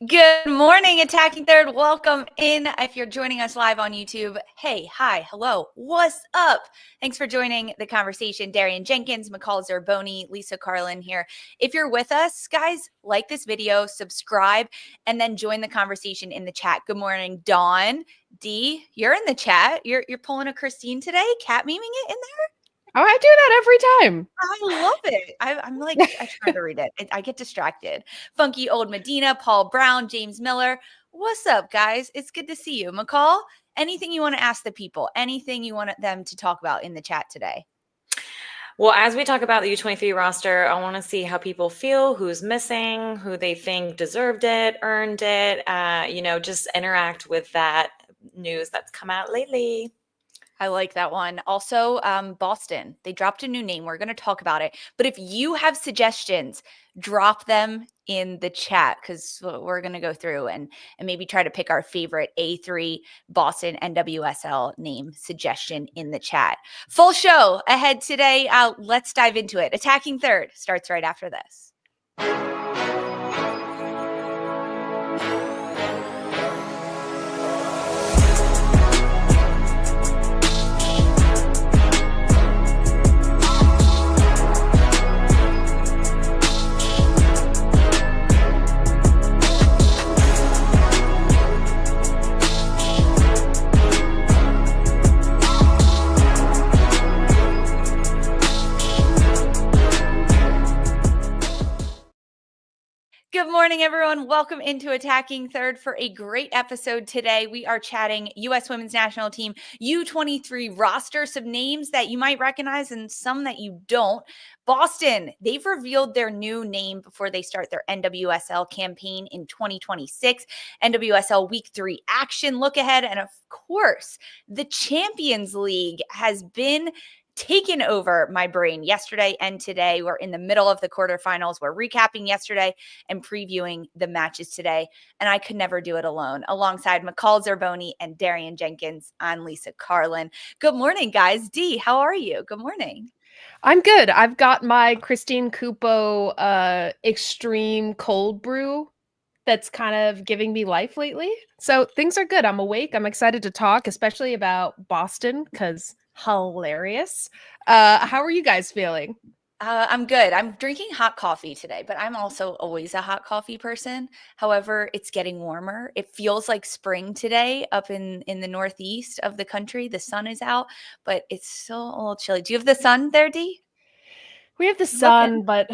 Good morning, Attacking Third. Welcome in. If you're joining us live on YouTube, hey, hi, hello, what's up? Thanks for joining the conversation. Darian Jenkins, McCall Zerboni, Lisa Carlin here. If you're with us, guys, like this video, subscribe, and then join the conversation in the chat. Good morning, Dawn. D, you're in the chat. You're pulling a Christine today, cat memeing it in there. Oh, I do that every time. I love it. I'm like, I try to read it. I get distracted. Funky Old Medina, Paul Brown, James Miller. What's up, guys? It's good to see you. McCall, anything you want to ask the people? Anything you want them to talk about in the chat today? Well, as we talk about the U23 roster, I want to see how people feel, who's missing, who they think deserved it, earned it, just interact with that news that's come out lately. I like that one. Also, Boston, they dropped a new name. We're going to talk about it. But if you have suggestions, drop them in the chat because we're going to go through and maybe try to pick our favorite A3 Boston NWSL name suggestion in the chat. Full show ahead today. Let's dive into it. Attacking Third starts right after this. Good morning, everyone. Welcome into Attacking Third for a great episode today. We are chatting U.S. Women's National Team U23 roster, some names that you might recognize and some that you don't. Boston, they've revealed their new name before they start their NWSL campaign in 2026. NWSL Week 3 action look ahead. And of course, the Champions League has been taken over my brain yesterday and today. We're in the middle of the quarterfinals. We're recapping yesterday and previewing the matches today. And I could never do it alone. Alongside McCall Zerboni and Darian Jenkins, I'm Lisa Carlin. Good morning, guys. D, how are you? Good morning. I'm good. I've got my Christine Cupo extreme cold brew that's kind of giving me life lately. So things are good. I'm awake. I'm excited to talk, especially about Boston because hilarious. How are you guys feeling? I'm good. I'm drinking hot coffee today, but I'm also always a hot coffee person. However, it's getting warmer. It feels like spring today up in the northeast of the country. The sun is out, but it's still a little chilly. Do you have the sun there, D? We have the sun, but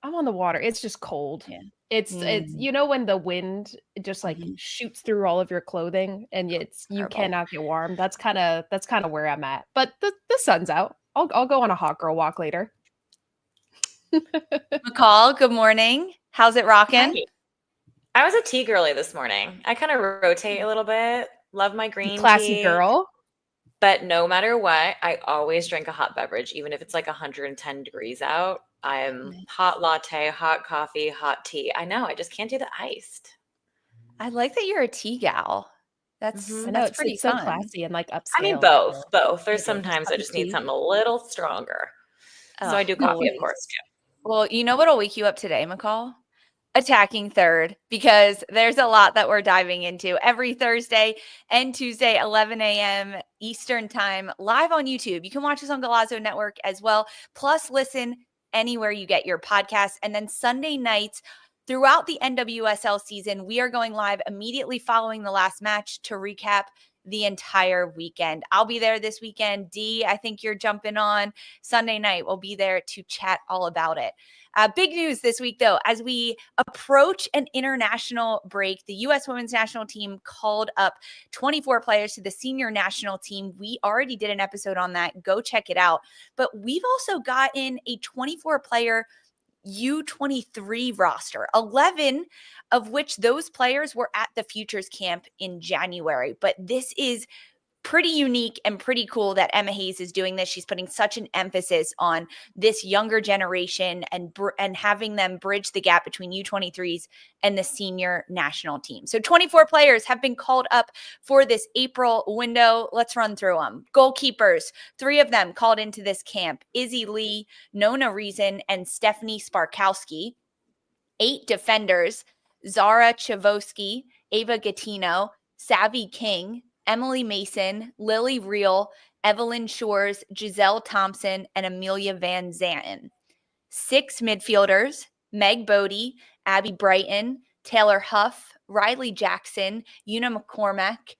I'm on the water. It's just cold. Yeah. It's when the wind just like shoots through all of your clothing and you cannot get warm. That's kind of where I'm at. But the sun's out. I'll go on a hot girl walk later. McCall, good morning. How's it rocking? Hi. I was a tea girly this morning. I kind of rotate a little bit. Love my green classy tea. Girl. But no matter what, I always drink a hot beverage, even if it's like 110 degrees out. I'm hot latte, hot coffee, hot tea. I know. I just can't do the iced. I like that you're a tea gal. That's pretty so fun. classy and like upscale. I mean, both. There's sometimes I just need something a little stronger. So I do coffee, of course. Yeah. Well, you know what'll wake you up today, McCall? Attacking Third, because there's a lot that we're diving into every Thursday and Tuesday, 11 a.m. Eastern time, live on YouTube. You can watch us on Golazo Network as well. Plus, listen anywhere you get your podcasts. And then Sunday nights throughout the NWSL season, we are going live immediately following the last match to recap the entire weekend. I'll be there this weekend. D, I think you're jumping on Sunday night. We'll be there to chat all about it. Big news this week, though, as we approach an international break, the U.S. Women's National Team called up 24 players to the senior national team. We already did an episode on that. Go check it out. But we've also gotten a 24-player U23 roster, 11 of which those players were at the Futures Camp in January. But this is pretty unique and pretty cool that Emma Hayes is doing this. She's putting such an emphasis on this younger generation and having them bridge the gap between U23s and the senior national team. So 24 players have been called up for this April window. Let's run through them. Goalkeepers, 3 of them called into this camp: Izzy Lee, Nona Reason, and Stephanie Sparkowski. 8 defenders: Zara Chavoski, Ava Gattino, Savvy King, Emily Mason, Lily Reel, Evelyn Shores, Giselle Thompson, and Amelia Van Zanten. 6 midfielders, Meg Bodie, Abby Brighton, Taylor Huff, Riley Jackson, Una McCormack,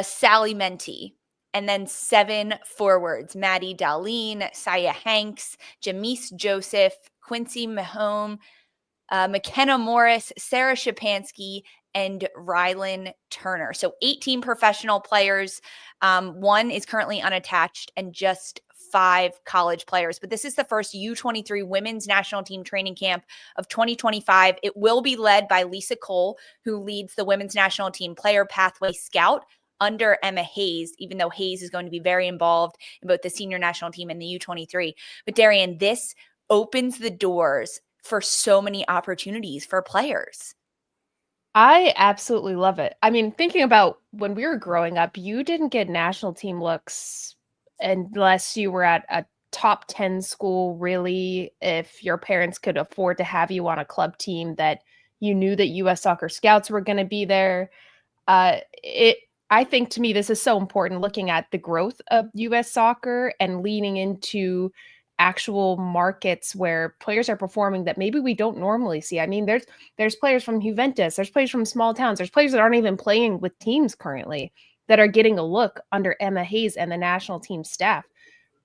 Sally Menti. And then 7 forwards, Maddie Darlene, Saya Hanks, Jamise Joseph, Quincy Mahone, McKenna Morris, Sarah Shapansky, and Rylan Turner. So 18 professional players. 1 is currently unattached and just 5 college players. But this is the first U23 women's national team training camp of 2025. It will be led by Lisa Cole, who leads the women's national team player pathway scout under Emma Hayes, even though Hayes is going to be very involved in both the senior national team and the U23. But Darian, this opens the doors for so many opportunities for players. I absolutely love it. I mean, thinking about when we were growing up, you didn't get national team looks unless you were at a top 10 school, really, if your parents could afford to have you on a club team that you knew that US Soccer Scouts were going to be there. I think to me, this is so important looking at the growth of US soccer and leaning into actual markets where players are performing that maybe we don't normally see. I mean, there's players from Juventus, there's players from small towns, there's players that aren't even playing with teams currently that are getting a look under Emma Hayes and the national team staff.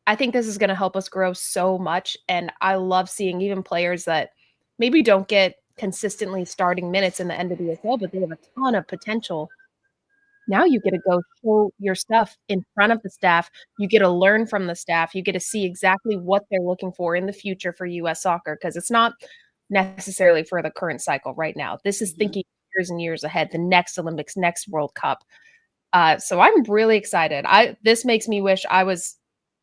I think this is going to help us grow so much. And I love seeing even players that maybe don't get consistently starting minutes in the NWSL, but they have a ton of potential. Now you get to go show your stuff in front of the staff. You get to learn from the staff. You get to see exactly what they're looking for in the future for US soccer, because it's not necessarily for the current cycle right now. This is thinking years and years ahead, the next Olympics, next World Cup. So I'm really excited. This makes me wish I was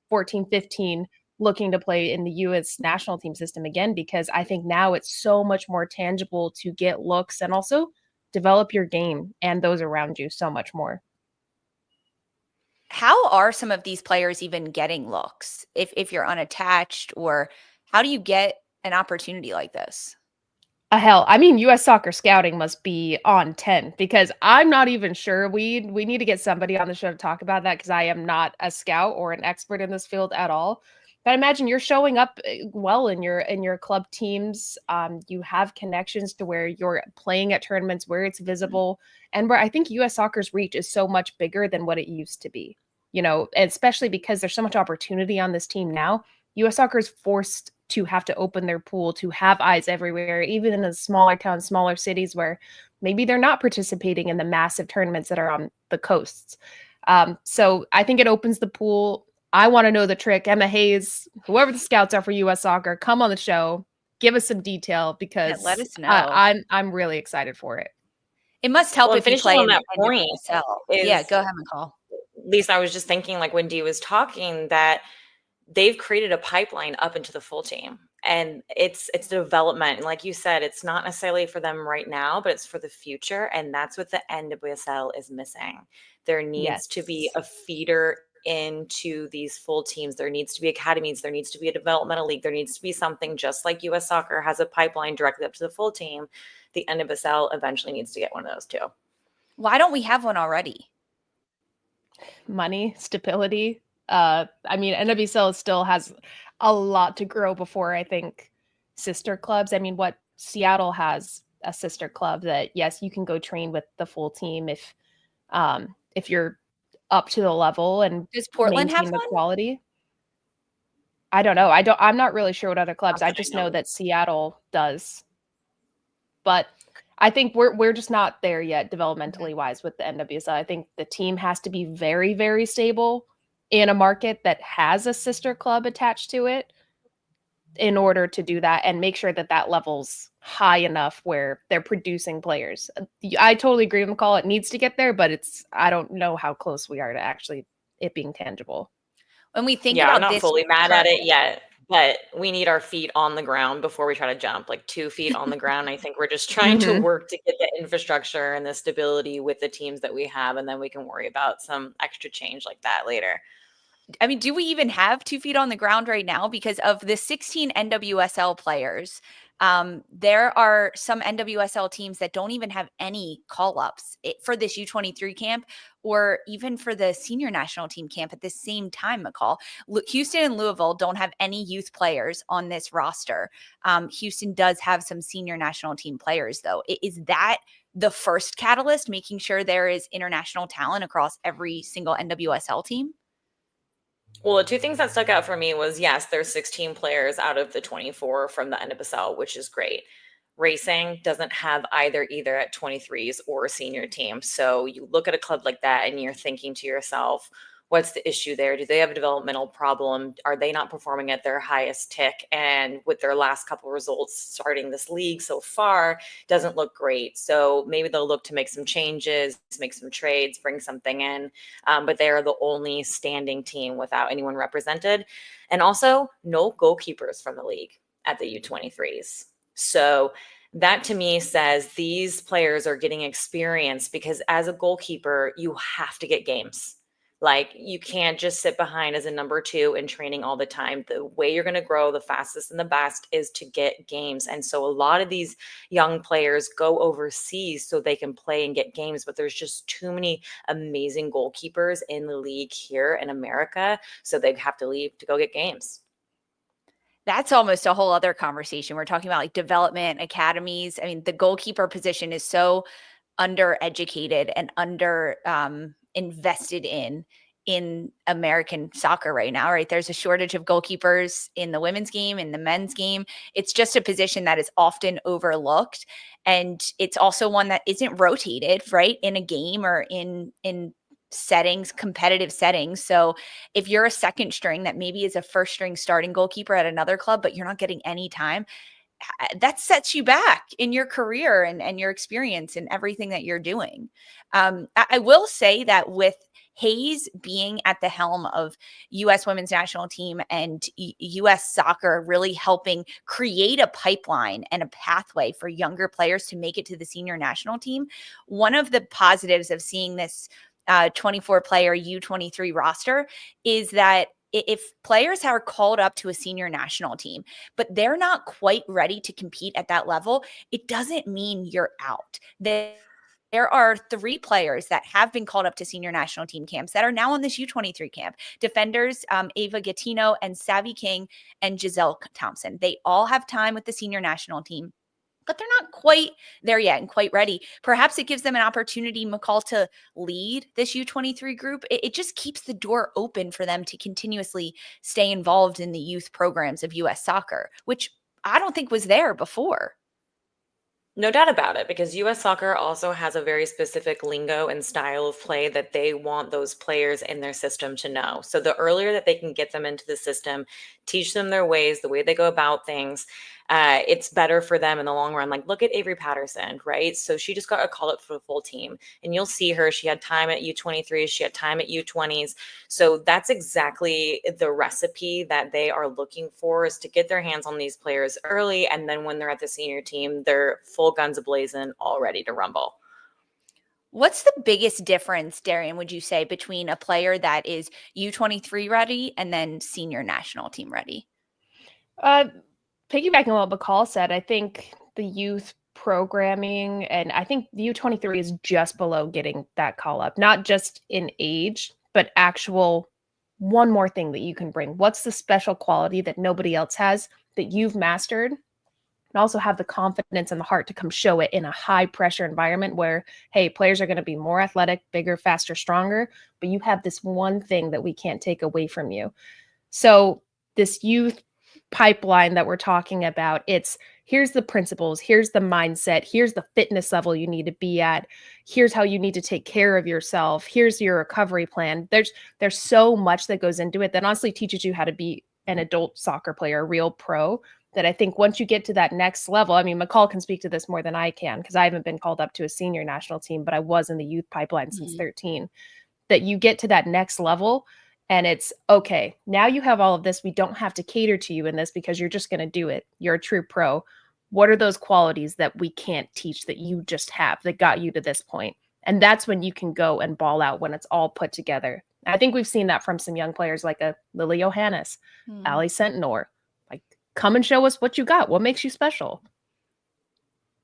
14, 15 looking to play in the US national team system again, because I think now it's so much more tangible to get looks and also develop your game and those around you so much more. How are some of these players even getting looks if you're unattached, or how do you get an opportunity like this? Hell, I mean, US Soccer Scouting must be on 10, because I'm not even sure. We need to get somebody on the show to talk about that, because I am not a scout or an expert in this field at all. But imagine you're showing up well in your club teams. You have connections to where you're playing at tournaments where it's visible, and where I think US Soccer's reach is so much bigger than what it used to be. You know, especially because there's so much opportunity on this team now. US Soccer is forced to have to open their pool to have eyes everywhere, even in the smaller towns, smaller cities where maybe they're not participating in the massive tournaments that are on the coasts. So I think it opens the pool. I want to know the trick. Emma Hayes, whoever the scouts are for US Soccer, come on the show, give us some detail, because let us know. I'm really excited for it. It must help if you play on in that the point. Yeah, go ahead, McCall. Lisa, I was just thinking, like when Dee was talking, that they've created a pipeline up into the full team, and it's development. And like you said, it's not necessarily for them right now, but it's for the future. And that's what the NWSL is missing. There needs to be a feeder into these full teams. There needs to be academies. There needs to be a developmental league. There needs to be something just like US Soccer has a pipeline directly up to the full team. The NWSL eventually needs to get one of those too. Why don't we have one already? Money, stability. I mean, NWSL still has a lot to grow before, I think, sister clubs. I mean, what Seattle has a sister club that, yes, you can go train with the full team if you're up to the level and does Portland have the one? Quality. I don't know. I'm not really sure what other clubs. I just know that Seattle does. But I think we're just not there yet developmentally wise with the NWSL. I think the team has to be very, very stable in a market that has a sister club attached to it in order to do that and make sure that that level's high enough where they're producing players. I totally agree with McCall. It needs to get there, but I don't know how close we are to actually it being tangible. When we think about I'm not this fully mad at it yet, but we need our feet on the ground before we try to jump, like 2 feet on the ground. I think we're just trying to work to get the infrastructure and the stability with the teams that we have, and then we can worry about some extra change like that later. I mean, do we even have 2 feet on the ground right now? Because of the 16 NWSL players, There are some NWSL teams that don't even have any call-ups for this U23 camp or even for the senior national team camp at the same time, McCall. Houston and Louisville don't have any youth players on this roster. Houston does have some senior national team players, though. Is that the first catalyst, making sure there is international talent across every single NWSL team? Well, the two things that stuck out for me was, yes, there's 16 players out of the 24 from the NWSL, which is great. Racing doesn't have either at 23s or a senior team. So you look at a club like that and you're thinking to yourself, what's the issue there? Do they have a developmental problem? Are they not performing at their highest tick? And with their last couple results starting this league so far, doesn't look great. So maybe they'll look to make some changes, make some trades, bring something in. But they are the only standing team without anyone represented. And also no goalkeepers from the league at the U23s. So that to me says these players are getting experience because as a goalkeeper, you have to get games. Like you can't just sit behind as a number 2 in training all the time. The way you're going to grow the fastest and the best is to get games. And so a lot of these young players go overseas so they can play and get games, but there's just too many amazing goalkeepers in the league here in America. So they have to leave to go get games. That's almost a whole other conversation. We're talking about like development academies. I mean, the goalkeeper position is so undereducated and under invested in American soccer right now, right? There's a shortage of goalkeepers in the women's game, in the men's game. It's just a position that is often overlooked. And it's also one that isn't rotated, right? In a game or in settings, competitive settings. So if you're a second string that maybe is a first string starting goalkeeper at another club, but you're not getting any time, that sets you back in your career and your experience and everything that you're doing. I will say that with Hayes being at the helm of U.S. women's national team and U.S. soccer really helping create a pipeline and a pathway for younger players to make it to the senior national team, one of the positives of seeing this 24-player U23 roster is that if players are called up to a senior national team, but they're not quite ready to compete at that level, it doesn't mean you're out. There are 3 players that have been called up to senior national team camps that are now on this U23 camp. Defenders, Ava Gattino and Savvy King and Giselle Thompson. They all have time with the senior national team, but they're not quite there yet and quite ready. Perhaps it gives them an opportunity, McCall, to lead this U23 group. It just keeps the door open for them to continuously stay involved in the youth programs of U.S. soccer, which I don't think was there before. No doubt about it, because U.S. soccer also has a very specific lingo and style of play that they want those players in their system to know. So the earlier that they can get them into the system, teach them their ways, the way they go about things, it's better for them in the long run. Like look at Avery Patterson, right? So she just got a call up for the full team and you'll see her. She had time at U23s. She had time at U20s. So that's exactly the recipe that they are looking for, is to get their hands on these players early. And then when they're at the senior team, they're full guns a-blazing, all ready to rumble. What's the biggest difference, Darian, would you say, between a player that is U23 ready and then senior national team ready? Piggybacking on what McCall said, I think the youth programming, and I think the U23 is just below getting that call up, not just in age, but actual one more thing that you can bring. What's the special quality that nobody else has that you've mastered? And also have the confidence and the heart to come show it in a high pressure environment where, hey, players are going to be more athletic, bigger, faster, stronger, but you have this one thing that we can't take away from you. So this youth pipeline that we're talking about, it's here's the principles, here's the mindset, here's the fitness level you need to be at, here's how you need to take care of yourself, here's your recovery plan. There's so much that goes into it that honestly teaches you how to be an adult soccer player, a real pro, that I think once you get to that next level, I mean, McCall can speak to this more than I can because I haven't been called up to a senior national team, but I was in the youth pipeline since 13, that you get to that next level. And it's okay. Now you have all of this. We don't have to cater to you in this because you're just going to do it. You're a true pro. What are those qualities that we can't teach that you just have that got you to this point? And that's when you can go and ball out when it's all put together. I think we've seen that from some young players like a Lily Johannes, Ali Sentinor. Like, come and show us what you got. What makes you special?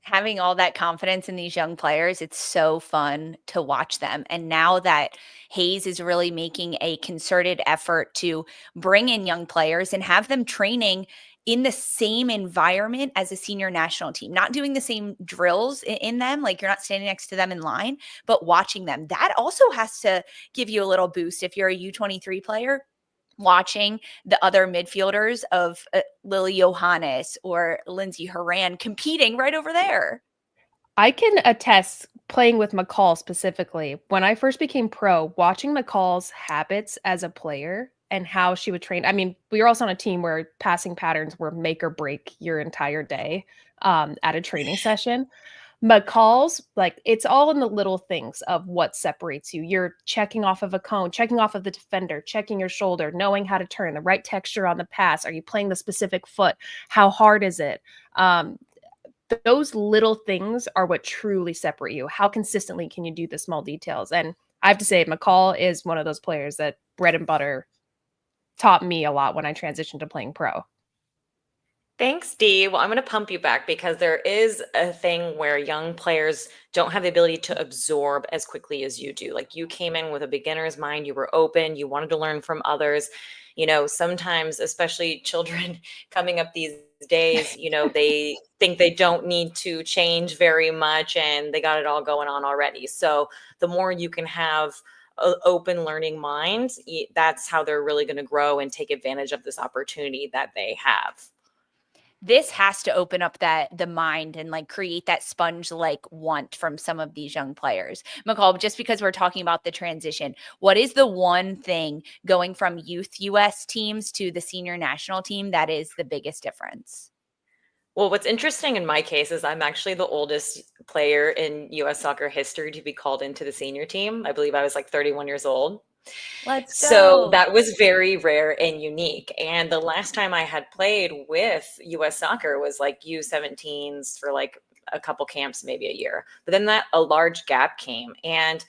having all that confidence in these young players, it's so fun to watch them. And now that Hayes is really making a concerted effort to bring in young players and have them training in the same environment as a senior national team, not doing the same drills in them, like you're not standing next to them in line, but watching them. That also has to give you a little boost if you're a U23 player, watching the other midfielders of Lily Johannes or Lindsay Horan competing right over there. I can attest, playing with McCall specifically, when I first became pro, watching McCall's habits as a player and how she would train. I mean, we were also on a team where passing patterns were make or break your entire day at a training session. McCall's, like, it's all in the little things of what separates you. You're checking off of a cone, checking off of the defender, checking your shoulder, knowing how to turn, the right texture on the pass. Are you playing the specific foot? How hard is it? Those little things are what truly separate you. How consistently can you do the small details? And I have to say, McCall is one of those players that bread and butter taught me a lot when I transitioned to playing pro. Thanks, Dee. Well, I'm going to pump you back because there is a thing where young players don't have the ability to absorb as quickly as you do. Like, you came in with a beginner's mind, you were open, you wanted to learn from others. You know, sometimes, especially children coming up these days, you know, they think they don't need to change very much and they got it all going on already. So the more you can have an open learning mind, that's how they're really going to grow and take advantage of this opportunity that they have. This has to open up the mind and like create that sponge like want from some of these young players. McCall, just because we're talking about the transition, what is the one thing going from youth US teams to the senior national team that is the biggest difference? Well, what's interesting in my case is I'm actually the oldest player in US soccer history to be called into the senior team. I believe I was like 31 years old. Let's go. So that was very rare and unique. And the last time I had played with US soccer was like U17s for like a couple camps, maybe a year. But then a large gap came and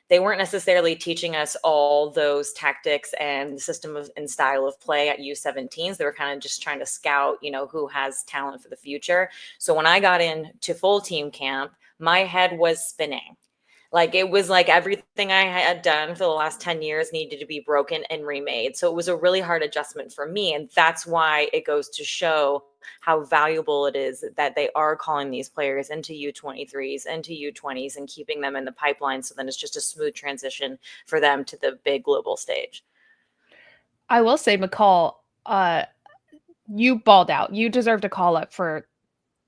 they weren't necessarily teaching us all those tactics and the system and style of play at U17s. They were kind of just trying to scout, you know, who has talent for the future. So when I got into full team camp, my head was spinning. Like, it was like everything I had done for the last 10 years needed to be broken and remade. So it was a really hard adjustment for me. And that's why it goes to show how valuable it is that they are calling these players into U23s, into U20s, and keeping them in the pipeline. So then it's just a smooth transition for them to the big global stage. I will say, McCall, you balled out. You deserved a call up for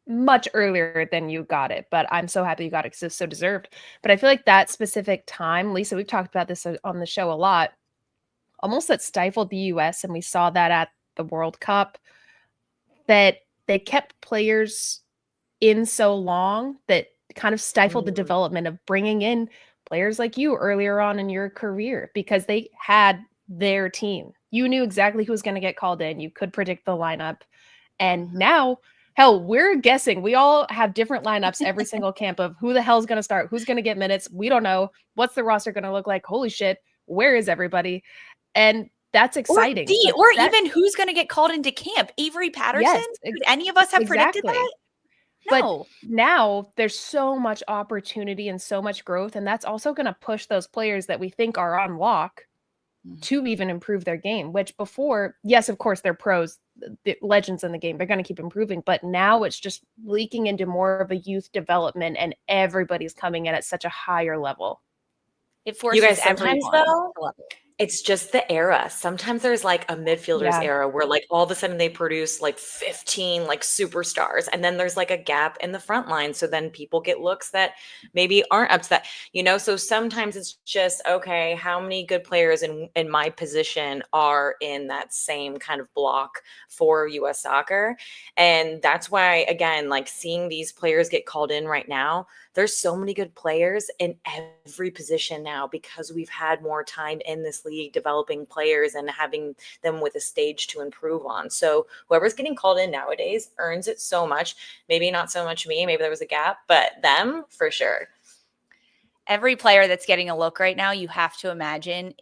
much earlier than you got it, but I'm so happy you got it because it's so deserved. But I feel like that specific time, Lisa, we've talked about this on the show a lot, almost that stifled the US, and we saw that at the World Cup, that they kept players in so long that kind of stifled the development of bringing in players like you earlier on in your career because they had their team. You knew exactly who was going to get called in. You could predict the lineup. And now, hell, we're guessing. We all have different lineups every single camp of who the hell's going to start, who's going to get minutes. We don't know. What's the roster going to look like? Holy shit. Where is everybody? And that's exciting. Or even who's going to get called into camp. Avery Patterson? Yes, could any of us have predicted that? No. But now there's so much opportunity and so much growth. And that's also going to push those players that we think are on lock to even improve their game, which before, yes, of course, they're pros, the legends in the game. They're going to keep improving. But now it's just leaking into more of a youth development and everybody's coming in at such a higher level. It forces you guys, sometimes though, it's just the era. Sometimes there's like a midfielders era where like all of a sudden they produce like 15 like superstars, and then there's like a gap in the front line. So then people get looks that maybe aren't up to that, you know? So sometimes it's just, okay, how many good players in my position are in that same kind of block for US soccer? And that's why, again, like seeing these players get called in right now, there's so many good players in every position now because we've had more time in this league developing players and having them with a stage to improve on. So whoever's getting called in nowadays earns it so much. Maybe not so much me, maybe there was a gap, but them for sure. Every player that's getting a look right now, you have to imagine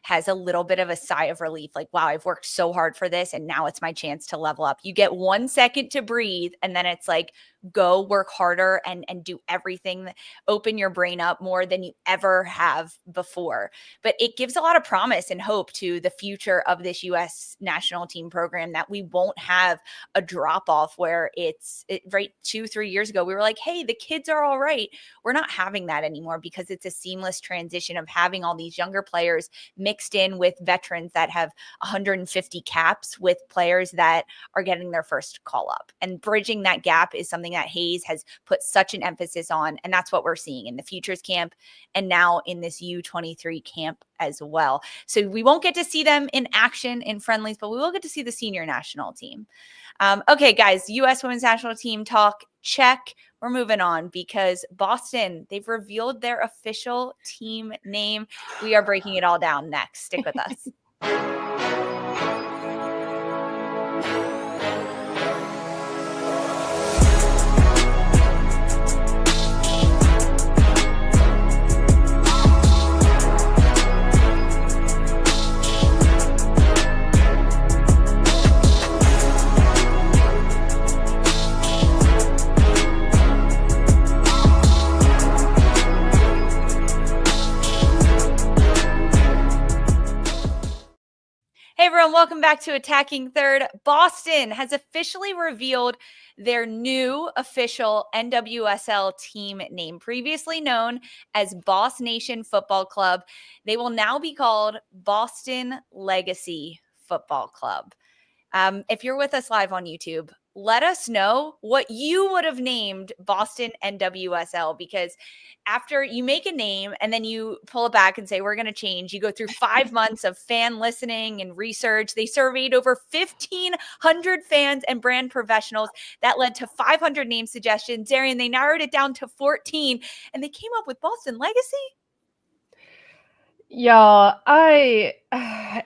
has a little bit of a sigh of relief. Like, wow, I've worked so hard for this and now it's my chance to level up. You get 1 second to breathe and then it's like, go work harder and do everything, open your brain up more than you ever have before. But it gives a lot of promise and hope to the future of this U.S. national team program, that we won't have a drop off where right 2-3 years ago, we were like, hey, the kids are all right. We're not having that anymore, because it's a seamless transition of having all these younger players mixed in with veterans that have 150 caps, with players that are getting their first call up. And bridging that gap is something that Hayes has put such an emphasis on. And that's what we're seeing in the Futures Camp and now in this U23 camp as well. So we won't get to see them in action in friendlies, but we will get to see the senior national team. Okay, guys, U.S. women's national team talk, check. We're moving on, because Boston, they've revealed their official team name. We are breaking it all down next. Stick with us. Hey everyone, welcome back to Attacking Third. Boston has officially revealed their new official NWSL team name, previously known as Boss Nation Football Club. They will now be called Boston Legacy Football Club. If you're with us live on YouTube, let us know what you would have named Boston NWSL, because after you make a name and then you pull it back and say, we're going to change, you go through 5 months of fan listening and research. They surveyed over 1,500 fans and brand professionals. That led to 500 name suggestions. Darian, they narrowed it down to 14, and they came up with Boston Legacy. Y'all,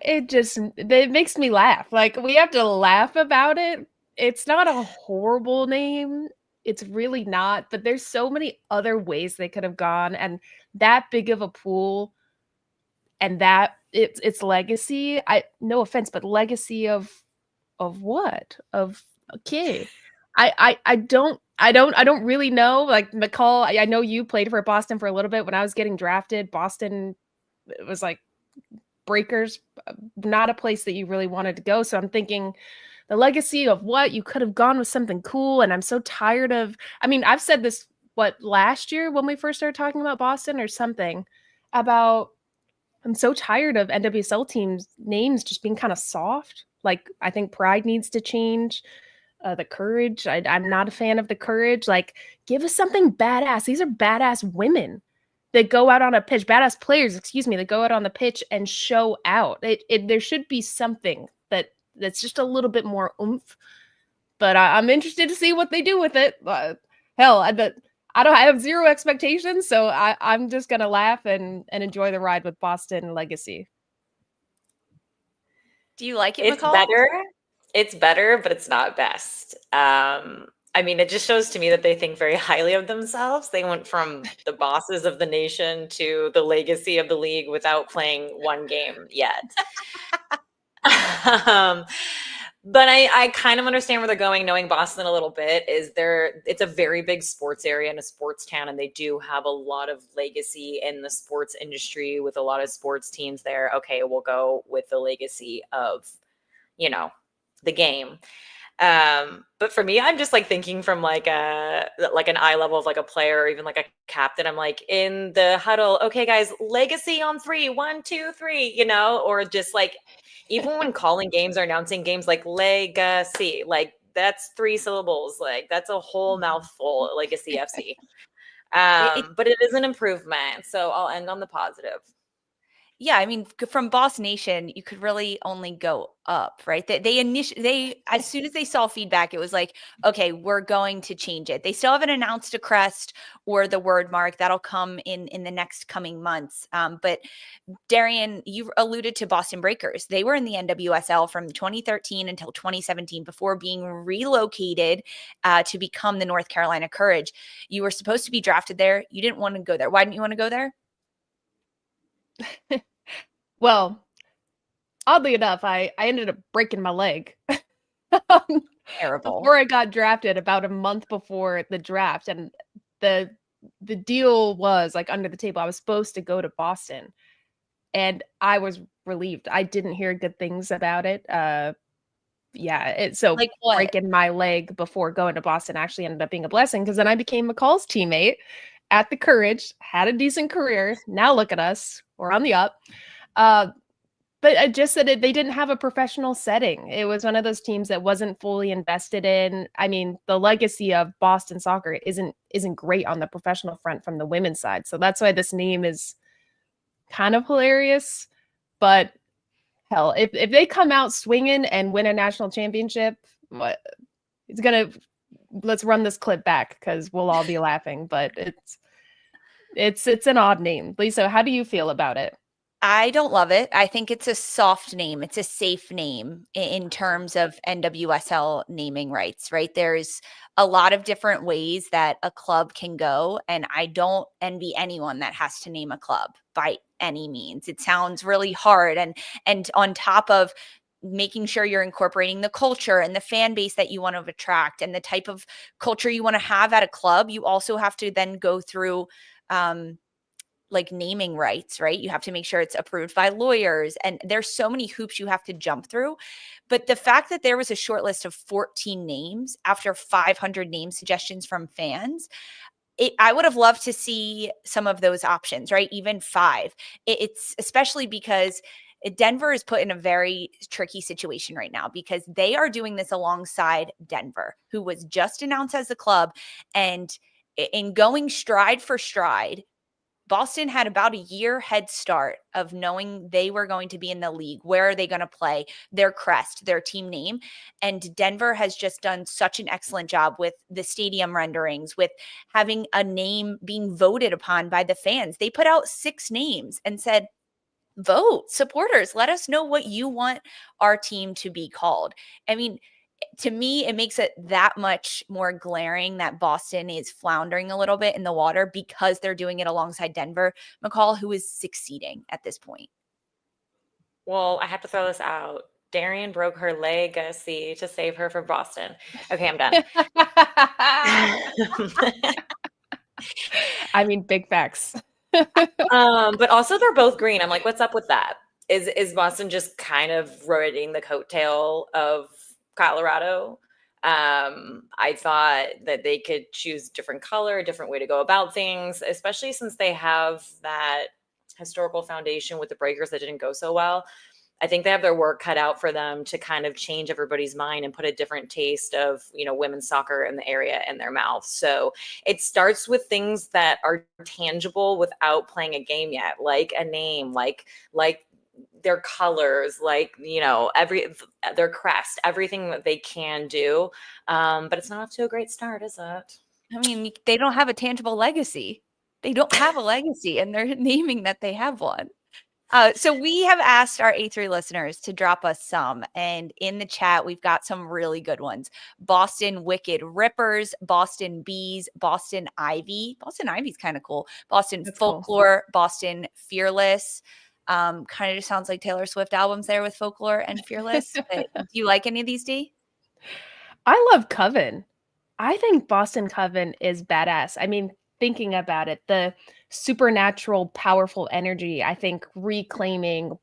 it makes me laugh. Like, we have to laugh about it. It's not a horrible name. It's really not, but there's so many other ways they could have gone, and that big of a pool, and that it's legacy. No offense, but legacy of what? Of okay. I don't really know. Like, McCall, I know you played for Boston for a little bit when I was getting drafted. Boston, it was like breakers, not a place that you really wanted to go. So I'm thinking, the legacy of what? You could have gone with something cool. And I'm so tired of, I mean, I've said this, last year when we first started talking about Boston or something, about I'm so tired of NWSL teams' names just being kind of soft. Like, I think Pride needs to change. The Courage, I'm not a fan of the Courage. Like, give us something badass. These are badass women that go out on a pitch, badass players, excuse me, that go out on the pitch and show out. There should be something that's just a little bit more oomph. But I'm interested to see what they do with it. Hell, I have zero expectations, so I'm just gonna laugh and enjoy the ride with Boston Legacy. Do you like it, It's McCall? better. It's better, but it's not best. I mean, it just shows to me that they think very highly of themselves. They went from the bosses of the nation to the legacy of the league without playing one game yet. But I kind of understand where they're going, knowing Boston a little bit. It's a very big sports area and a sports town, and they do have a lot of legacy in the sports industry with a lot of sports teams there. Okay, we'll go with the legacy of, the game. But for me, I'm just like thinking from like an eye level of like a player or even like a captain. I'm like, in the huddle, okay, guys, legacy on 3, 1, 2, 3, or just like, even when calling games or announcing games, like legacy, like that's 3 syllables. Like that's a whole mouthful, legacy FC. But it is an improvement. So I'll end on the positive. Yeah, I mean, from Boss Nation, you could really only go up, right? They as soon as they saw feedback, it was like, okay, we're going to change it. They still haven't announced a crest or the word mark. That'll come in the next coming months. But Darian, you alluded to Boston Breakers. They were in the NWSL from 2013 until 2017 before being relocated to become the North Carolina Courage. You were supposed to be drafted there. You didn't want to go there. Why didn't you want to go there? Well, oddly enough, I ended up breaking my leg Terrible. before I got drafted, about a month before the draft, and the deal was like under the table. I was supposed to go to Boston, and I was relieved. I didn't hear good things about it. So Like what? breaking my leg before going to Boston actually ended up being a blessing, because then I became McCall's teammate at the Courage, had a decent career. Now look at us, we're on the up. But I just said they didn't have a professional setting. It was one of those teams that wasn't fully invested in. I mean, the legacy of Boston soccer isn't great on the professional front from the women's side. So that's why this name is kind of hilarious. But hell, if they come out swinging and win a national championship, let's run this clip back because we'll all be laughing. But it's an odd name. Lisa, how do you feel about it? I don't love it. I think it's a soft name. It's a safe name in terms of NWSL naming rights, right? There's a lot of different ways that a club can go, and I don't envy anyone that has to name a club by any means. It sounds really hard, and on top of making sure you're incorporating the culture and the fan base that you want to attract and the type of culture you want to have at a club, you also have to then go through like naming rights, right? You have to make sure it's approved by lawyers, and there's so many hoops you have to jump through. But the fact that there was a short list of 14 names after 500 name suggestions from fans, I would have loved to see some of those options, right? Even 5. It's especially because Denver is put in a very tricky situation right now because they are doing this alongside Denver, who was just announced as a club. And in going stride for stride, Boston had about a year head start of knowing they were going to be in the league. Where are they going to play? Their crest, their team name. And Denver has just done such an excellent job with the stadium renderings, with having a name being voted upon by the fans. They put out 6 names and said, vote, supporters, let us know what you want our team to be called. I mean, to me, it makes it that much more glaring that Boston is floundering a little bit in the water because they're doing it alongside Denver, McCall, who is succeeding at this point. Well, I have to throw this out. Darian broke her legacy to save her from Boston. Okay, I'm done. I mean, big facts. But also they're both green. I'm like, what's up with that? Is Boston just kind of riding the coattail of Colorado? I thought that they could choose different color, different way to go about things, especially since they have that historical foundation with the Breakers that didn't go so well. I think they have their work cut out for them to kind of change everybody's mind and put a different taste of, women's soccer in the area in their mouth. So it starts with things that are tangible without playing a game yet, like a name, like their colors, their crest, everything that they can do. But it's not off to a great start, is it? I mean, they don't have a tangible legacy. They don't have a legacy, and they're naming that they have one. So we have asked our A3 listeners to drop us some, and in the chat, we've got some really good ones. Boston Wicked Rippers, Boston Bees, Boston Ivy. Boston Ivy's kind of cool. Boston That's Folklore, cool. Boston Fearless. Kind of just sounds like Taylor Swift albums there with Folklore and Fearless. But do you like any of these, D? I love Coven. I think Boston Coven is badass. I mean, thinking about it, the supernatural, powerful energy, I think reclaiming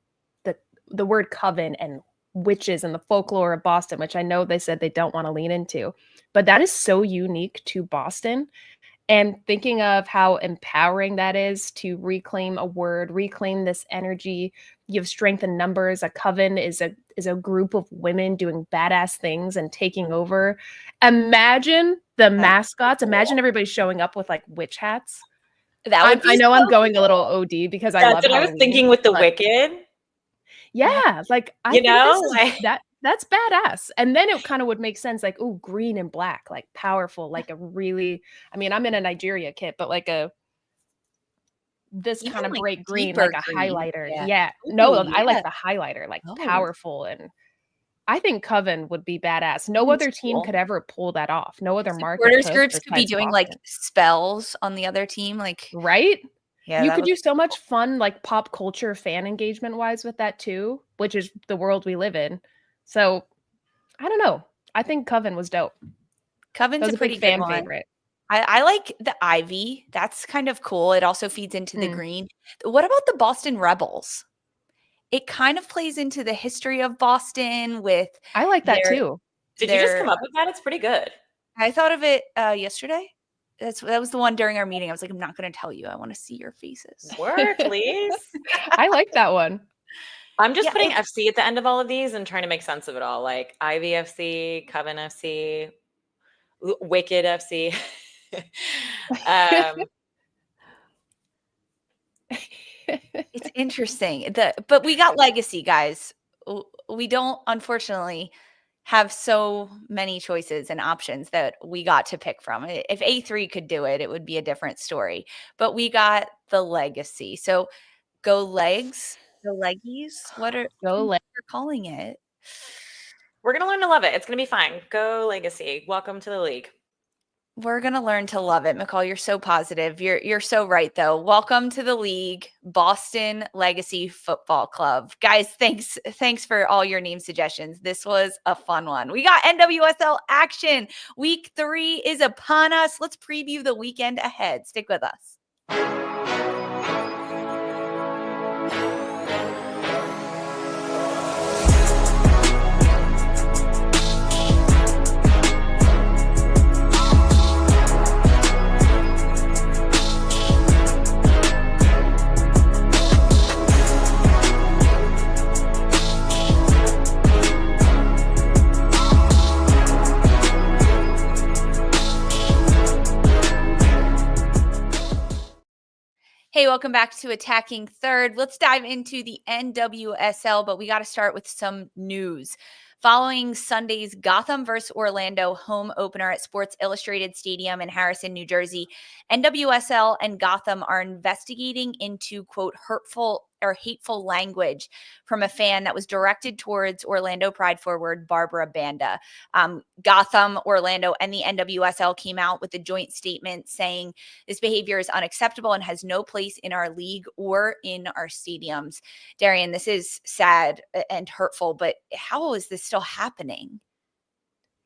the word coven and witches and the folklore of Boston, which I know they said they don't want to lean into, but that is so unique to Boston. And thinking of how empowering that is to reclaim a word, reclaim this energy. You have strength in numbers. A coven is a group of women doing badass things and taking over. Imagine the mascots. Imagine everybody showing up with like witch hats. That would be I know so I'm going cool. a little OD because I love That's what I was thinking with the Wicked. Yeah, like I think that's badass. And then it kind of would make sense, like, oh, green and black, like powerful, like a really, I mean, I'm in a Nigeria kit, but like this kind of bright green, like a highlighter. Yeah. No, I like the highlighter, like powerful. And I think Coven would be badass. No other team could ever pull that off. No other market. Supporters groups could be doing like spells on the other team, like right. Yeah, you could do so much fun, like pop culture fan engagement wise with that too, which is the world we live in. So I don't know. I think Coven was dope. Coven's That was a a pretty big good fan one. favorite. I like the ivy. That's kind of cool. It also feeds into the green. What about the Boston Rebels? It kind of plays into the history of Boston with I like that too. Did you just come up with that? It's pretty good. I thought of it yesterday. That was the one during our meeting. I was like, I'm not going to tell you. I want to see your faces. Word, please. I like that one. I'm just putting FC at the end of all of these and trying to make sense of it all. Like Ivy FC, Coven FC, Wicked FC. It's interesting. But we got legacy, guys. We don't, unfortunately, have so many choices and options that we got to pick from. If A3 could do it, it would be a different story. But we got the legacy. So go legs, the leggies. What are Go calling it? We're going to learn to love it. It's going to be fine. Go legacy. Welcome to the league. We're going to learn to love it. McCall, you're so positive. You're so right, though. Welcome to the league, Boston Legacy Football Club. Guys, thanks for all your name suggestions. This was a fun one. We got NWSL action. Week 3 is upon us. Let's preview the weekend ahead. Stick with us. Hey, welcome back to Attacking Third. Let's dive into the NWSL, but we got to start with some news. Following Sunday's Gotham versus Orlando home opener at Sports Illustrated Stadium in Harrison, New Jersey, NWSL and Gotham are investigating into, quote, hurtful or hateful language from a fan that was directed towards Orlando Pride forward Barbra Banda. Gotham, Orlando, and the NWSL came out with a joint statement saying this behavior is unacceptable and has no place in our league or in our stadiums. Darian, this is sad and hurtful, but how is this still happening?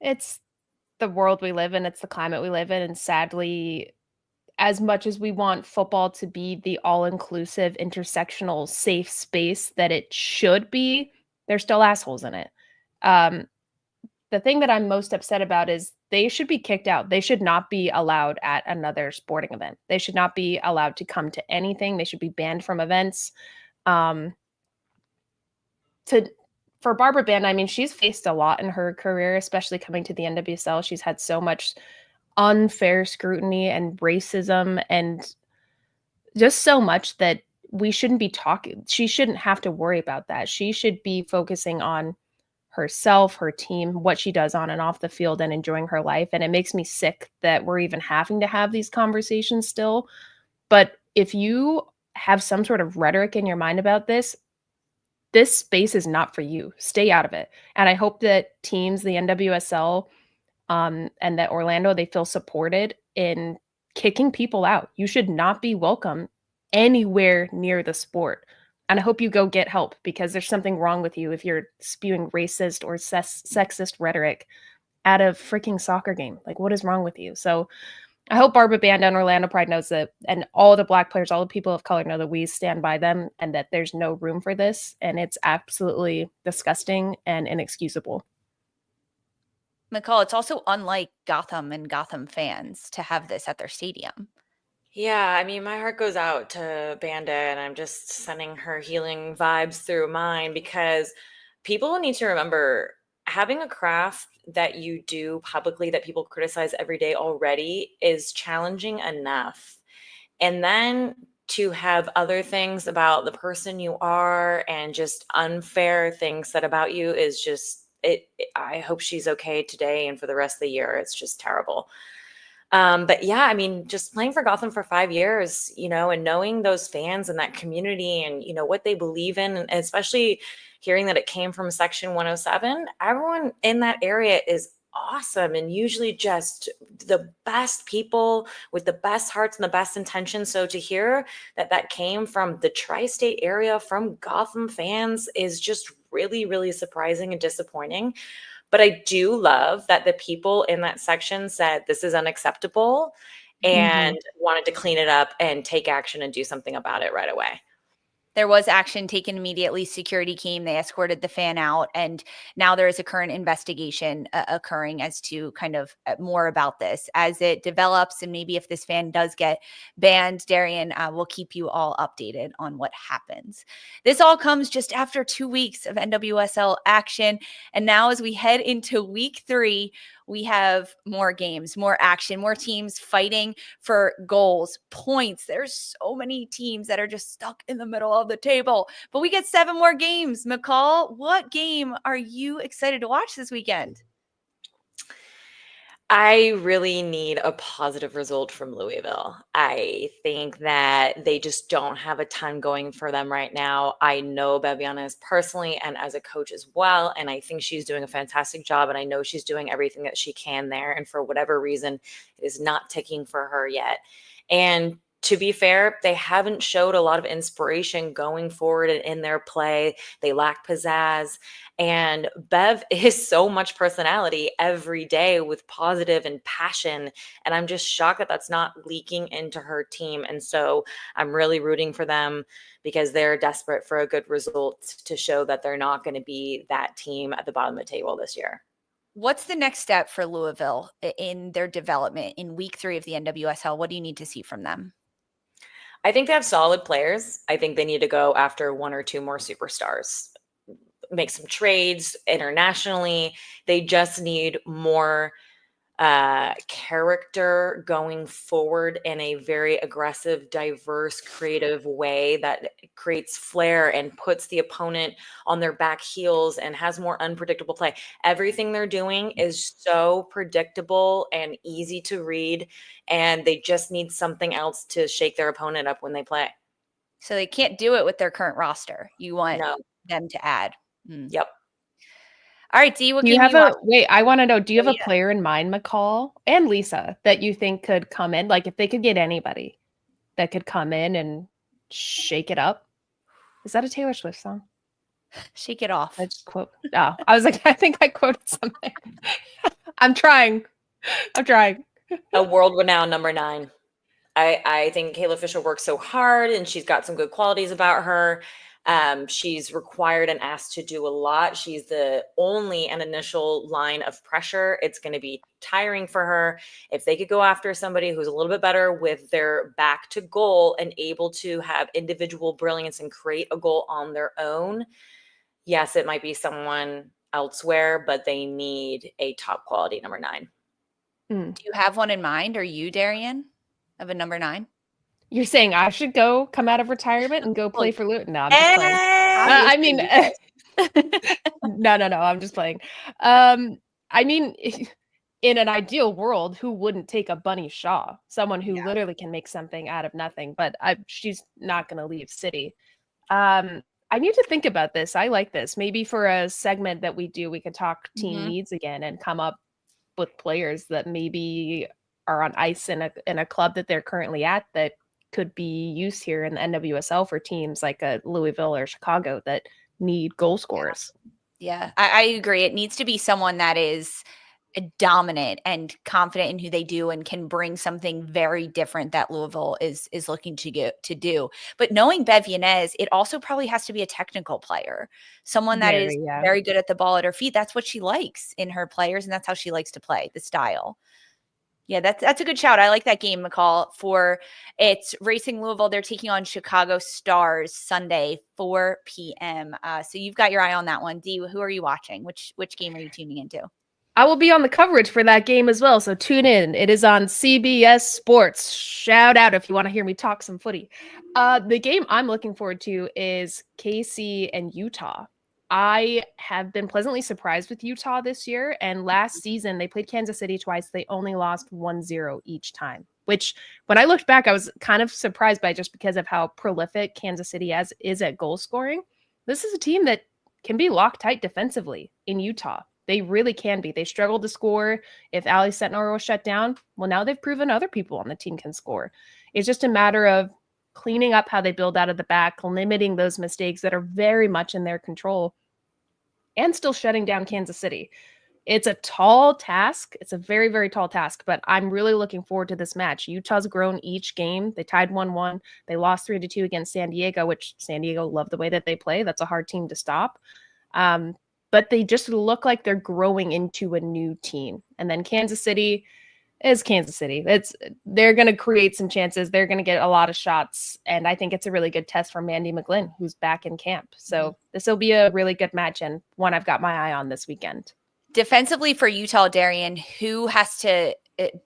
It's the world we live in. It's the climate we live in. And sadly, as much as we want football to be the all-inclusive, intersectional, safe space that it should be, there's still assholes in it. The thing that I'm most upset about is they should be kicked out. They should not be allowed at another sporting event. They should not be allowed to come to anything. They should be banned from events. For Barbra Banda, I mean, she's faced a lot in her career, especially coming to the NWSL. She's had so much unfair scrutiny and racism and just so much that we shouldn't be talking. She shouldn't have to worry about that. She should be focusing on herself, her team, what she does on and off the field, and enjoying her life. And it makes me sick that we're even having to have these conversations still. But if you have some sort of rhetoric in your mind about this space is not for you. Stay out of it. And I hope that teams, the NWSL, and that Orlando, they feel supported in kicking people out. You should not be welcome anywhere near the sport. And I hope you go get help, because there's something wrong with you if you're spewing racist or sexist rhetoric at a freaking soccer game. Like, what is wrong with you? So I hope Barbra Banda and Orlando Pride knows that, and all the Black players, all the people of color know that we stand by them and that there's no room for this. And it's absolutely disgusting and inexcusable. McCall, it's also unlike Gotham and Gotham fans to have this at their stadium. Yeah, I mean, my heart goes out to Banda, and I'm just sending her healing vibes through mine, because people need to remember, having a craft that you do publicly that people criticize every day already is challenging enough. And then to have other things about the person you are and just unfair things said about you is just, I hope she's okay today and for the rest of the year. It's just terrible. But yeah, I mean, just playing for Gotham for 5 years, and knowing those fans and that community and, what they believe in, and especially hearing that it came from Section 107, everyone in that area is awesome and usually just the best people with the best hearts and the best intentions. So to hear that came from the tri-state area, from Gotham fans, is just really, really surprising and disappointing. But I do love that the people in that section said this is unacceptable and wanted to clean it up and take action and do something about it right away. There was action taken immediately. Security came, they escorted the fan out, and now there is a current investigation occurring as to kind of more about this as it develops. And maybe if this fan does get banned, Darian, will keep you all updated on what happens. This all comes just after 2 weeks of NWSL action. And now as we head into week 3, we have more games, more action, more teams fighting for goals, points. There's so many teams that are just stuck in the middle of the table, but we get 7 more games. McCall, what game are you excited to watch this weekend? I really need a positive result from Louisville. I think that they just don't have a ton going for them right now. I know Bevianas personally and as a coach as well, and I think she's doing a fantastic job, and I know she's doing everything that she can there, and for whatever reason, it is not ticking for her yet. And to be fair, they haven't showed a lot of inspiration going forward in their play. They lack pizzazz. And Bev is so much personality every day with positive and passion. And I'm just shocked that that's not leaking into her team. And so I'm really rooting for them because they're desperate for a good result to show that they're not going to be that team at the bottom of the table this year. What's the next step for Louisville in their development in week 3 of the NWSL? What do you need to see from them? I think they have solid players. I think they need to go after 1 or 2 more superstars, make some trades internationally. They just need more character going forward in a very aggressive, diverse, creative way that creates flair and puts the opponent on their back heels and has more unpredictable play. Everything they're doing is so predictable and easy to read, and they just need something else to shake their opponent up when they play. So they can't do it with their current roster. You want them to add. Yep. All right, Dee, what do you game have you watching? wait, I want to know, do you have a player in mind, McCall and Lisa, that you think could come in? Like if they could get anybody that could come in and shake it up. Is that a Taylor Swift song? Shake it off. I just quote. Oh, I was like, I think I quoted something. I'm trying. A world-renowned number 9. I think Kayla Fisher works so hard and she's got some good qualities about her. She's required and asked to do a lot. She's the only and initial line of pressure. It's going to be tiring for her. If they could go after somebody who's a little bit better with their back to goal and able to have individual brilliance and create a goal on their own, yes, it might be someone elsewhere, but they need a top quality number 9. Do you have one in mind? Or you, Darian, of a number 9? You're saying I should come out of retirement and go play for Luton? No, I'm just playing. I mean, no, I'm just playing. I mean, in an ideal world, who wouldn't take a Bunny Shaw? Someone who literally can make something out of nothing, but she's not going to leave City. I need to think about this. I like this. Maybe for a segment that we do, we could talk team needs again and come up with players that maybe are on ice in a club that they're currently at that could be used here in the NWSL for teams like a Louisville or Chicago that need goal scorers. Yeah, I agree. It needs to be someone that is dominant and confident in who they do and can bring something very different that Louisville is looking to do. But knowing Bev Yanez, it also probably has to be a technical player, someone that is very good at the ball at her feet. That's what she likes in her players, and that's how she likes to play, the style. Yeah, that's a good shout. I like that game, McCall. It's Racing Louisville. They're taking on Chicago Stars Sunday, 4 p.m. So you've got your eye on that one. Dee, who are you watching? Which game are you tuning into? I will be on the coverage for that game as well, so tune in. It is on CBS Sports. Shout out if you want to hear me talk some footy. The game I'm looking forward to is KC and Utah. I have been pleasantly surprised with Utah this year, and last season they played Kansas City twice. They only lost 1-0 each time, which when I looked back, I was kind of surprised by just because of how prolific Kansas City is at goal scoring. This is a team that can be Loctite defensively in Utah. They really can be. They struggled to score if Ali Setnor was shut down. Well, now they've proven other people on the team can score. It's just a matter of cleaning up how they build out of the back, limiting those mistakes that are very much in their control, and still shutting down Kansas City. It's a tall task. It's a very, very tall task, but I'm really looking forward to this match. Utah's grown each game. They tied 1-1. They lost 3-2 against San Diego, which San Diego loved the way that they play. That's a hard team to stop. But they just look like they're growing into a new team. And then Kansas City is Kansas City. They're going to create some chances. They're going to get a lot of shots. And I think it's a really good test for Mandy McGlynn, who's back in camp. So this will be a really good match and one I've got my eye on this weekend. Defensively for Utah, Darian, who has to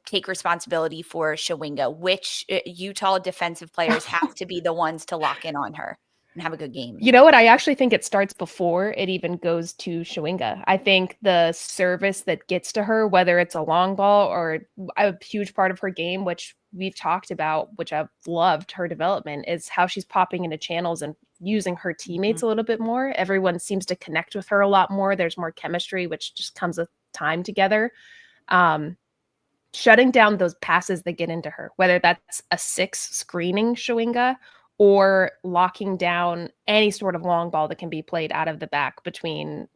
take responsibility for Shawinga? Which Utah defensive players have to be the ones to lock in on her and have a good game? You know what? I actually think it starts before it even goes to Shawinga. I think the service that gets to her, whether it's a long ball or a huge part of her game, which we've talked about, which I've loved her development, is how she's popping into channels and using her teammates a little bit more. Everyone seems to connect with her a lot more. There's more chemistry, which just comes with time together. Shutting down those passes that get into her, whether that's a 6 screening Shawinga or locking down any sort of long ball that can be played out of the back between.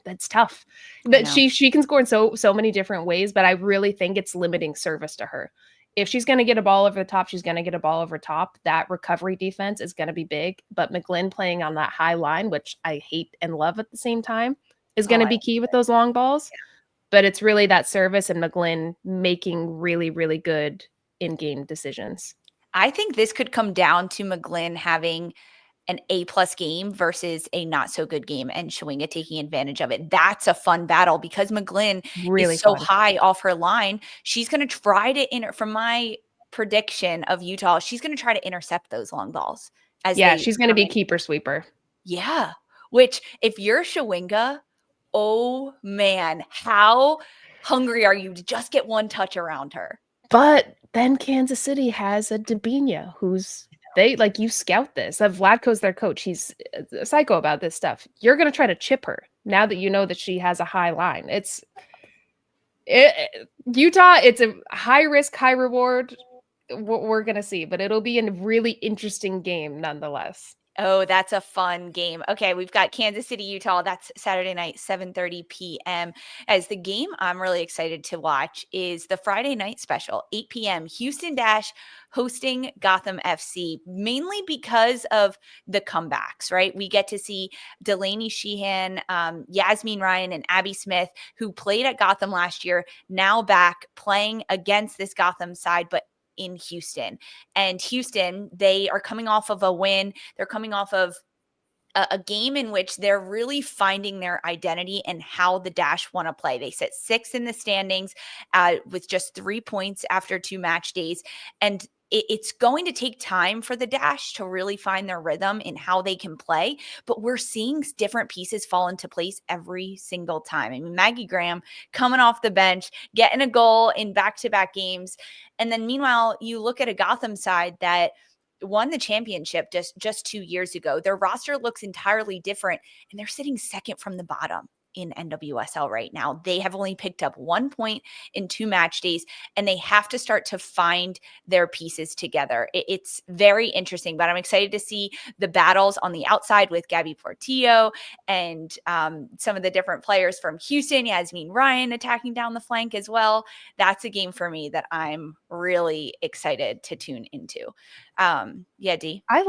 That's tough. But she can score in so many different ways, but I really think it's limiting service to her. If she's going to get a ball over the top, she's going to get a ball over top. That recovery defense is going to be big. But McGlynn playing on that high line, which I hate and love at the same time, is going to be key with those long balls. Yeah. But it's really that service and McGlynn making really, really good in-game decisions. I think this could come down to McGlynn having an A+ game versus a not so good game and Shawinga taking advantage of it. That's a fun battle because McGlynn is so high off her line. She's going to try to from my prediction of Utah, she's going to try to intercept those long balls. She's going to be keeper sweeper. Yeah. Which if you're Shawinga, oh man, how hungry are you to just get one touch around her? But then Kansas City has a Debinha who's you scout this. Vlatko's their coach. He's a psycho about this stuff. You're going to try to chip her now that you know that she has a high line. Utah, it's a high risk, high reward. We're going to see, but it'll be a really interesting game nonetheless. Oh, that's a fun game. Okay, we've got Kansas City, Utah. That's Saturday night, 7:30 p.m. As the game I'm really excited to watch is the Friday night special, 8 p.m. Houston Dash hosting Gotham FC, mainly because of the comebacks, right? We get to see Delaney Sheehan, Yasmin Ryan, and Abby Smith, who played at Gotham last year, now back playing against this Gotham side, but in Houston. And Houston, they are coming off of a win. They're coming off of a game in which they're really finding their identity and how the Dash want to play. They sit 6th in the standings with just 3 points after 2 match days. And it's going to take time for the Dash to really find their rhythm in how they can play, but we're seeing different pieces fall into place every single time. I mean, Maggie Graham coming off the bench, getting a goal in back-to-back games. And then meanwhile, you look at a Gotham side that won the championship just 2 years ago. Their roster looks entirely different, and they're sitting second from the bottom in NWSL right now. They have only picked up 1 point in 2 match days, and they have to start to find their pieces together. It's very interesting, but I'm excited to see the battles on the outside with Gabby Portillo and some of the different players from Houston, Yasmin Ryan attacking down the flank as well. That's a game for me that I'm really excited to tune into. D. I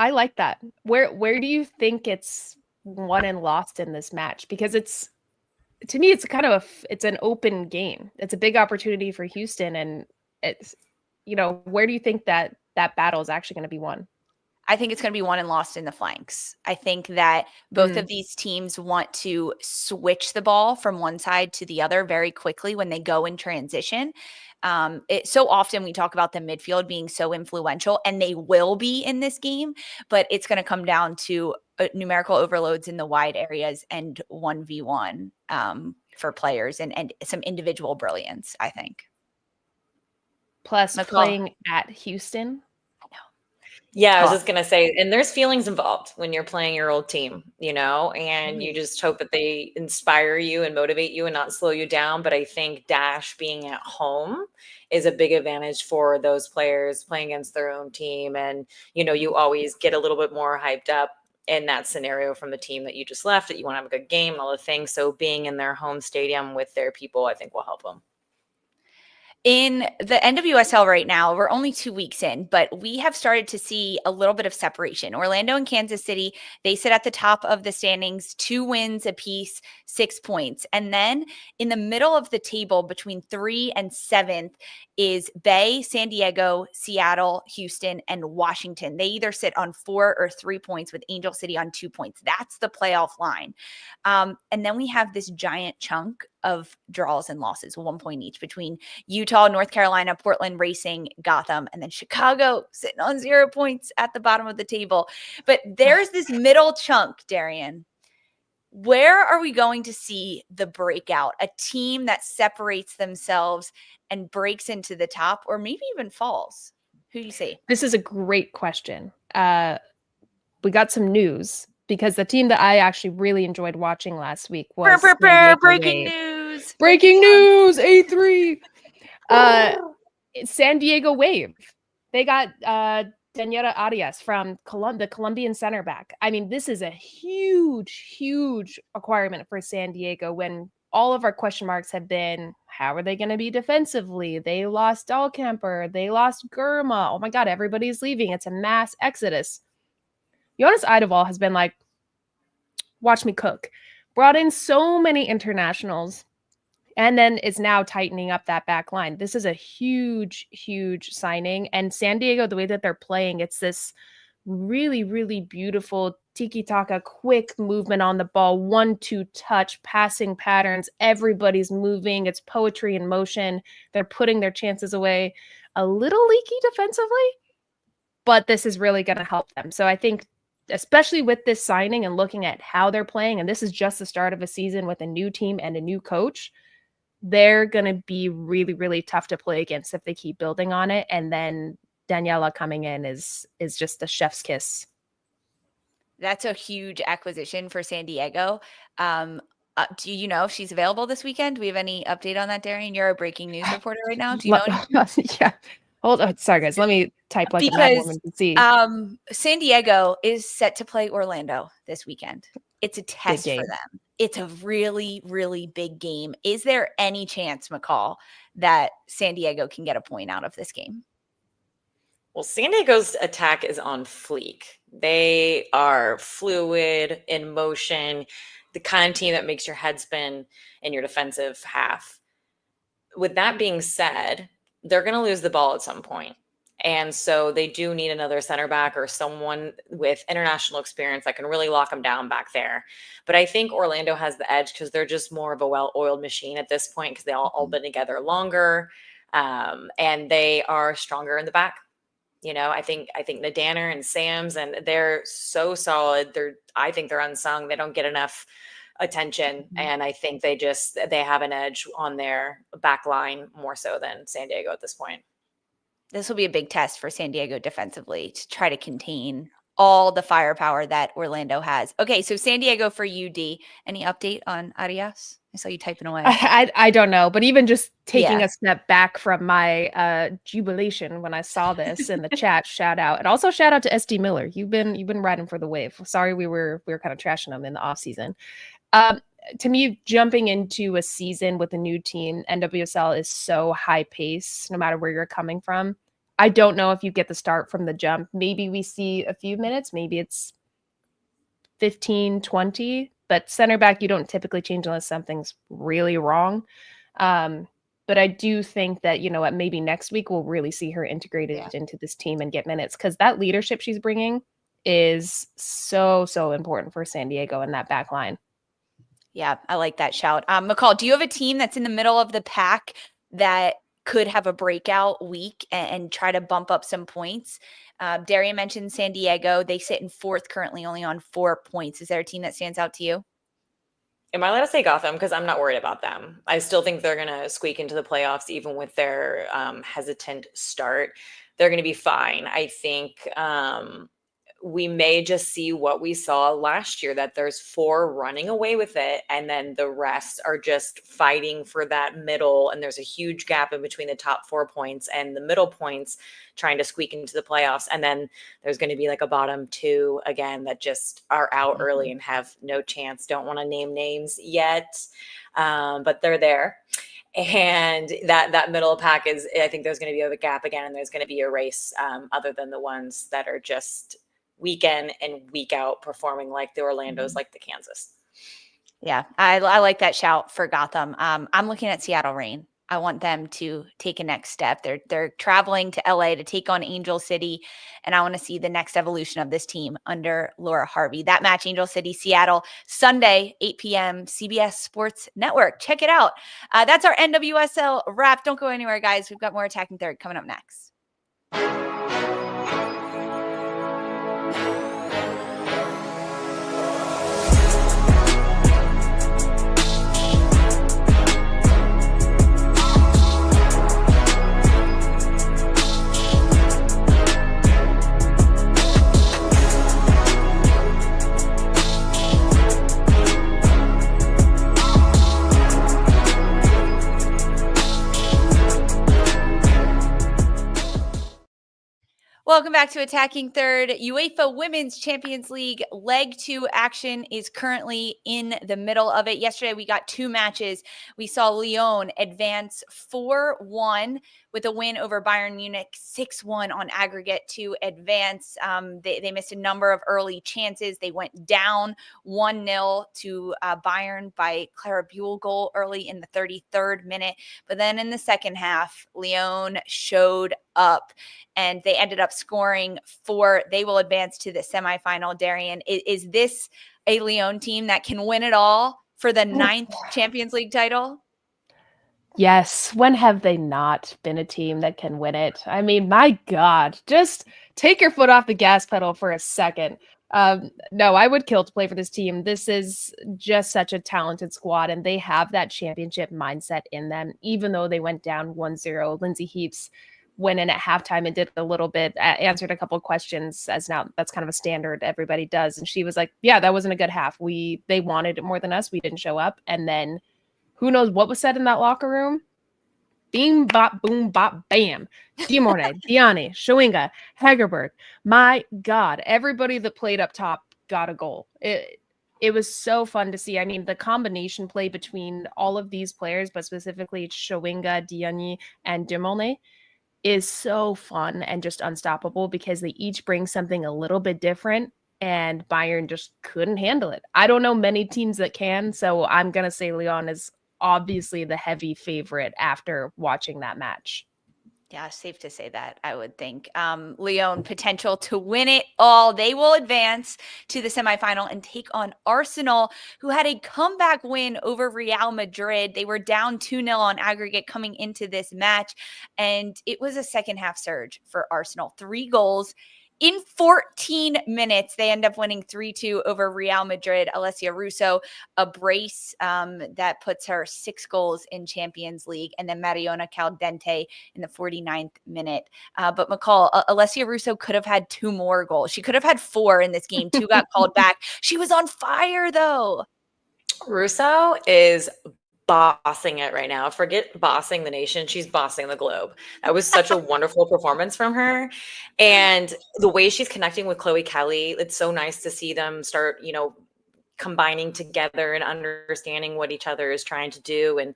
like that. Where do you think it's won and lost in this match? Because to me it's kind of it's an open game. It's a big opportunity for Houston, and it's where do you think that battle is actually going to be won? I think it's going to be won and lost in the flanks. I think that both of these teams want to switch the ball from one side to the other very quickly when they go in transition. So often we talk about the midfield being so influential, and they will be in this game, but it's going to come down to numerical overloads in the wide areas and 1v1 for players and some individual brilliance, I think. Plus playing at Houston. Yeah, I was just going to say, and there's feelings involved when you're playing your old team, and you just hope that they inspire you and motivate you and not slow you down. But I think Dash being at home is a big advantage for those players playing against their own team. And, you always get a little bit more hyped up in that scenario from the team that you just left, that you want to have a good game and all the things. So being in their home stadium with their people, I think will help them. In the NWSL right now, we're only 2 weeks in, but we have started to see a little bit of separation. Orlando and Kansas City, they sit at the top of the standings, 2 wins apiece, 6 points. And then in the middle of the table between 3 and 7th is Bay, San Diego, Seattle, Houston, and Washington. They either sit on 4 or 3 points, with Angel City on 2 points. That's the playoff line. And then we have this giant chunk of draws and losses, 1 point each, between Utah, North Carolina, Portland, Racing, Gotham, and then Chicago sitting on 0 points at the bottom of the table. But there's this middle chunk, Darian. Where are we going to see the breakout? A team that separates themselves and breaks into the top, or maybe even falls? Who do you see? This is a great question. We got some news, because the team that I actually really enjoyed watching last week was Breaking news. Breaking news, A3. San Diego Wave. They got Daniela Arias from the Colombian center back. I mean, this is a huge, huge acquirement for San Diego, when all of our question marks have been, how are they going to be defensively? They lost Dahlkemper. They lost Gurma. Oh my God, everybody's leaving. It's a mass exodus. Jonas Eidevall has been like, watch me cook. Brought in so many internationals, and then is now tightening up that back line. This is a huge, huge signing. And San Diego, the way that they're playing, it's this really, really beautiful tiki-taka, quick movement on the ball, 1-2 touch, passing patterns. Everybody's moving. It's poetry in motion. They're putting their chances away. A little leaky defensively, but this is really going to help them. So I think, especially with this signing and looking at how they're playing, and this is just the start of a season with a new team and a new coach, they're going to be really, really tough to play against if they keep building on it. And then Daniela coming in is just the chef's kiss. That's a huge acquisition for San Diego. Do you know if she's available this weekend? Do we have any update on that, Darian? You're a breaking news reporter right now. Do you know anything? Yeah. Hold on. Sorry, guys. Let me type like a mad woman to see. San Diego is set to play Orlando this weekend. It's a test for them. It's a really, really big game. Is there any chance, McCall, that San Diego can get a point out of this game? Well, San Diego's attack is on fleek. They are fluid, in motion, the kind of team that makes your head spin in your defensive half. With that being said, they're going to lose the ball at some point. And so they do need another center back or someone with international experience that can really lock them down back there. But I think Orlando has the edge because they're just more of a well-oiled machine at this point, because they all been together longer, and they are stronger in the back. You know, I think Nadanner and Sams, and they're so solid. I think they're unsung. They don't get enough attention. And I think they have an edge on their back line more so than San Diego at this point. This will be a big test for San Diego defensively to try to contain all the firepower that Orlando has. Okay, so San Diego for UD. Any update on Arias? I saw you typing away. I don't know, but even just taking a step back from my jubilation when I saw this in the chat, shout out. And also shout out to SD Miller. You've been riding for the wave. Sorry we were kind of trashing them in the off season. To me, jumping into a season with a new team, NWSL is so high pace, no matter where you're coming from. I don't know if you get the start from the jump. Maybe we see a few minutes. Maybe it's 15, 20. But center back, you don't typically change unless something's really wrong. But I do think that, you know what, maybe next week we'll really see her integrated into this team and get minutes, because that leadership she's bringing is so, so important for San Diego and that back line. Yeah, I like that shout. McCall, do you have a team that's in the middle of the pack that could have a breakout week and try to bump up some points? Darian mentioned San Diego. They sit in 4th currently, only on 4 points. Is there a team that stands out to you? Am I allowed to say Gotham? Because I'm not worried about them. I still think they're going to squeak into the playoffs, even with their hesitant start. They're going to be fine. I think we may just see what we saw last year, that there's 4 running away with it, and then the rest are just fighting for that middle, and there's a huge gap in between the top 4 points and the middle points trying to squeak into the playoffs. And then there's going to be like a bottom 2 again that just are out early and have no chance. Don't want to name names yet, but they're there. And that middle pack is, I think there's going to be a gap again, and there's going to be a race other than the ones that are just week in and week out performing like the Orlandos, like the Kansas. Yeah, I like that shout for Gotham. I'm looking at Seattle Reign. I want them to take a next step. They're traveling to LA to take on Angel City, and I want to see the next evolution of this team under Laura Harvey. That match, Angel City, Seattle, Sunday, 8 p.m., CBS Sports Network. Check it out. That's our NWSL wrap. Don't go anywhere, guys. We've got more Attacking Third coming up next. Welcome back to Attacking Third. UEFA Women's Champions League Leg 2 action is currently in the middle of it. Yesterday, we got 2 matches. We saw Lyon advance 4-1 with a win over Bayern Munich, 6-1 on aggregate to advance. They missed a number of early chances. They went down 1-0 to Bayern by Clara Buell goal early in the 33rd minute. But then in the second half, Lyon showed up, and they ended up scoring 4. They will advance to the semifinal. Darian, is this a Lyon team that can win it all for the 9th Champions League title? Yes. When have they not been a team that can win it? I mean, my God, just take your foot off the gas pedal for a second. No, I would kill to play for this team. This is just such a talented squad, and they have that championship mindset in them, even though they went down 1-0. Lindsay Heaps went in at halftime and did a little bit, answered a couple of questions, as now that's kind of a standard everybody does. And she was like, yeah, that wasn't a good half. They wanted it more than us. We didn't show up. And then who knows what was said in that locker room? Beam, bop, boom, bop, bam. Dimorne, Diani, Showinga, Hagerberg. My God, everybody that played up top got a goal. It was so fun to see. I mean, the combination play between all of these players, but specifically Showinga, Diani, and Dimorne, is so fun and just unstoppable because they each bring something a little bit different, and Bayern just couldn't handle it. I don't know many teams that can, so I'm going to say Lyon is obviously the heavy favorite after watching that match. Yeah, safe to say that, I would think. Lyon potential to win it all. They will advance to the semifinal and take on Arsenal, who had a comeback win over Real Madrid. They were down 2-0 on aggregate coming into this match, and it was a second half surge for Arsenal. 3 goals in 14 minutes. They end up winning 3-2 over Real Madrid. Alessia Russo, a brace that puts her 6 goals in Champions League. And then Mariona Caldente in the 49th minute. But McCall, Alessia Russo could have had 2 more goals. She could have had 4 in this game. 2 got called back. She was on fire, though. Russo is bossing it right now. Forget bossing the nation. She's bossing the globe. That was such a wonderful performance from her. And the way she's connecting with Chloe Kelly, it's so nice to see them start, combining together and understanding what each other is trying to do. And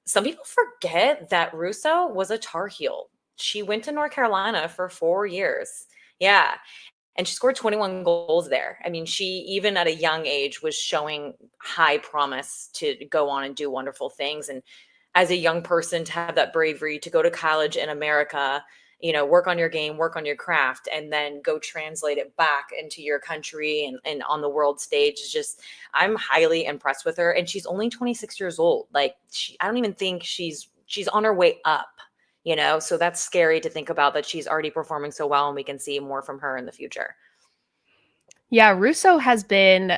some people forget that Russo was a Tar Heel. She went to North Carolina for 4 years. Yeah. And she scored 21 goals there. I mean, she, even at a young age, was showing high promise to go on and do wonderful things. And as a young person, to have that bravery to go to college in America, work on your game, work on your craft, and then go translate it back into your country and on the world stage is just, I'm highly impressed with her. And she's only 26 years old. Like, I don't even think she's on her way up. So that's scary to think about, that she's already performing so well, and we can see more from her in the future. Yeah, Russo has been,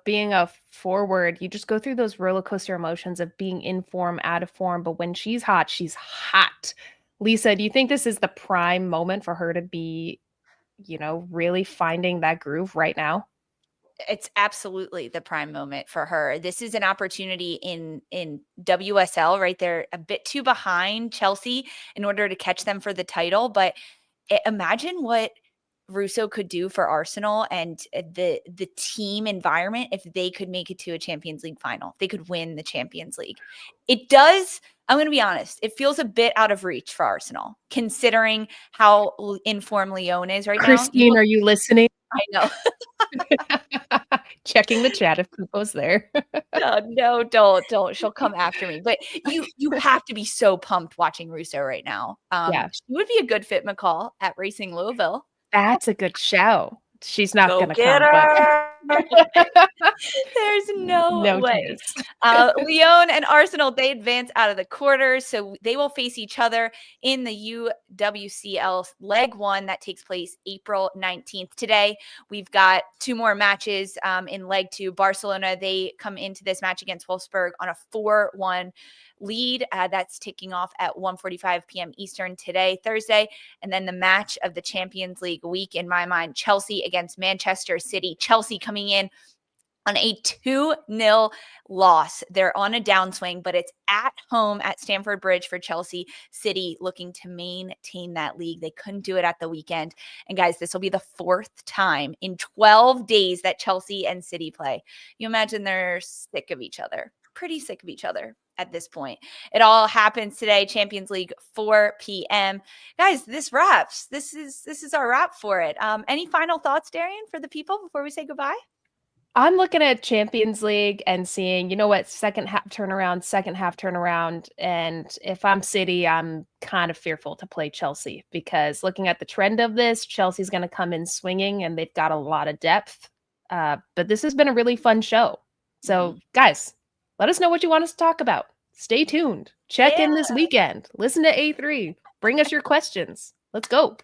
being a forward, you just go through those roller coaster emotions of being in form, out of form. But when she's hot, she's hot. Lisa, do you think this is the prime moment for her to be really finding that groove right now? It's absolutely the prime moment for her. This is an opportunity in WSL, right? They're a bit too behind Chelsea in order to catch them for the title, but imagine what Russo could do for Arsenal and the team environment if they could make it to a Champions League final. They could win the Champions League. It does, I'm going to be honest, it feels a bit out of reach for Arsenal considering how in form Lyon is right now. Christine, are you listening? I know. Checking the chat if Kupo's there. No, don't. She'll come after me. But you have to be so pumped watching Russo right now. Yeah. She would be a good fit, McCall, at Racing Louisville. That's a good show. She's not Go going to get come, her. but There's no way. chance. Lyon and Arsenal, they advance out of the quarters, so they will face each other in the UWCL Leg 1 that takes place April 19th. Today, we've got 2 more matches in Leg 2. Barcelona, they come into this match against Wolfsburg on a 4-1 lead. That's kicking off at 1:45 p.m. Eastern today, Thursday. And then the match of the Champions League week, in my mind, Chelsea against Manchester City. Chelsea coming in on a 2-0 loss. They're on a downswing, but it's at home at Stamford Bridge for Chelsea. City looking to maintain that league. They couldn't do it at the weekend. And guys, this will be the 4th time in 12 days that Chelsea and City play. You imagine they're sick of each other, pretty sick of each other at this point. It all happens today, Champions League, 4 p.m. Guys, this wraps. This is our wrap for it. Any final thoughts, Darian, for the people before we say goodbye? I'm looking at Champions League and seeing, second half turnaround. And if I'm City, I'm kind of fearful to play Chelsea because looking at the trend of this, Chelsea's going to come in swinging and they've got a lot of depth. But this has been a really fun show. So guys, let us know what you want us to talk about. Stay tuned. Check in this weekend. Listen to A3. Bring us your questions. Let's go.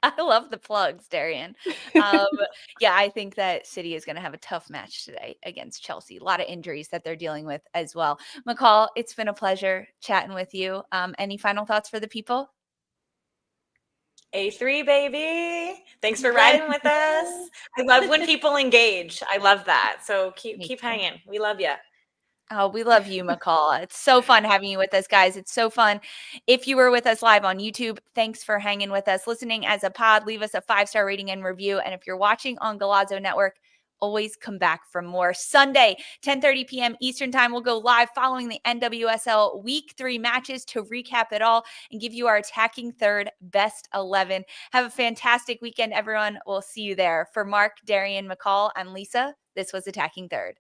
I love the plugs, Darian. I think that City is going to have a tough match today against Chelsea. A lot of injuries that they're dealing with as well. McCall, it's been a pleasure chatting with you. Any final thoughts for the people? A3, baby. Thanks for riding with us. I love when people engage. I love that. So keep hanging. We love you. Oh, we love you, McCall. It's so fun having you with us, guys. It's so fun. If you were with us live on YouTube, thanks for hanging with us. Listening as a pod, leave us a 5-star rating and review. And if you're watching on Golazo Network, always come back for more. Sunday, 10:30 p.m. Eastern time, we'll go live following the NWSL Week 3 matches to recap it all and give you our attacking third best 11. Have a fantastic weekend, everyone. We'll see you there. For Mark, Darian, McCall, and Lisa, this was Attacking Third.